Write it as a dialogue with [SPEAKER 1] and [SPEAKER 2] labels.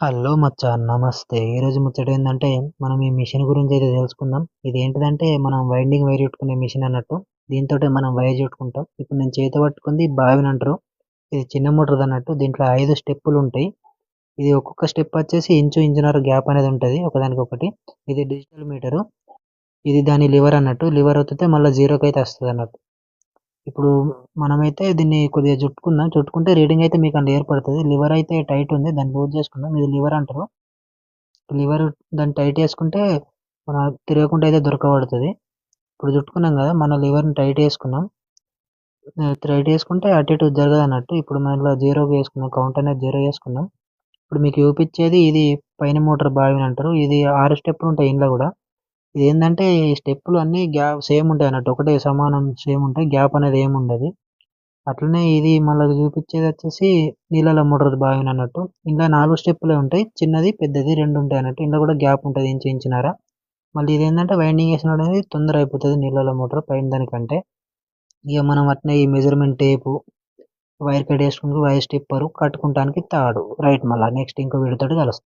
[SPEAKER 1] Hello మచ్చా నమస్తే. ఈరోజు ముచ్చట ఏందంటే, మనం ఈ మిషన్ గురించి అయితే తెలుసుకుందాం. ఇదేంటిదంటే, మనం వైండింగ్ వైర్ చుట్టుకునే మిషన్ అన్నట్టు. దీనితోటే మనం వైర్ చుట్టుకుంటాం. ఇప్పుడు నేను చేతితో పట్టుకుంది బావిన్ అంటారు. ఇది చిన్న మోటార్ అన్నట్టు. దీంట్లో 5 స్టెప్పులు ఉంటాయి. ఇది ఒక్కొక్క స్టెప్ వచ్చేసి ఇంచున్నర గ్యాప్ అనేది ఉంటది ఒకదానికొకటి. ఇది డిజిటల్ మీటరు. ఇది దాని లివర్ అన్నట్టు. లివర్ ఒత్తితే మళ్ళా జీరోకైతే వస్తదన్నట్టు. ఇప్పుడు మనమైతే దీన్ని కొద్దిగా చుట్టుకుందాం. చుట్టుకుంటే రీడింగ్ అయితే మీకు అందులో ఏర్పడుతది. లివర్ అయితే టైట్ ఉంది. దాన్ని లూజ్ చేసుకుందాం. ఇది లివర్ అంటారు. లివర్ దాన్ని టైట్ చేసుకుంటే మన తిరగకుండా అయితే దొరకబడుతది. ఇప్పుడు చుట్టుకున్నాం కదా! మన లివర్‌ని టైట్ చేసుకున్నాం. టైట్ చేసుకుంటే అటు ఇటు జరగదన్నట్టు. ఇప్పుడు మళ్ళా జీరోకి చేసుకున్నాం. కౌంట్ అనేది జీరో చేసుకున్నాం. ఇప్పుడు మీకు చూపిచ్చేది ఇది పైన మోటార్ బావిన్ అంటారు. ఇది 6 స్టెప్పులు ఉంటాయి ఇందులో కూడా. ఇదేందంటే ఈ స్టెప్పులు అన్నీ సేమ్ ఉంటాయన్నట్టు. ఒకటే సమానం సేమ్ ఉంటాయి. గ్యాప్ అనేది ఏమి ఉండదు. అట్లనే ఇది మళ్ళా చూపిచ్చేదొచ్చేసి నీళ్ళలో మోటార్ బావిన్ అన్నట్టు. ఇందులో 4 స్టెప్పులే ఉంటాయి. చిన్నది, పెద్దది 2 ఉంటాయన్నట్టు. ఇందులో కూడా గ్యాప్ ఉంటది ఇంచున్నర. మళ్ళీ ఇదేందంటే వైండింగ్ ఏసినప్పుడనేది తొందర అయిపోతది నీళ్ళలో మోటార్ పైన దానికంటే. ఇగ మనం అట్నే ఈ మెజర్‌మెంట్ టేపు, వైర్ కట్ చేసుకుంటూ వైర్ స్టిప్పరు, కట్టుకుంటానికి తాడు. రైట్ మళ్ళా నెక్స్ట్ ఇంకో వీడియోతోటి కలుస్తాం.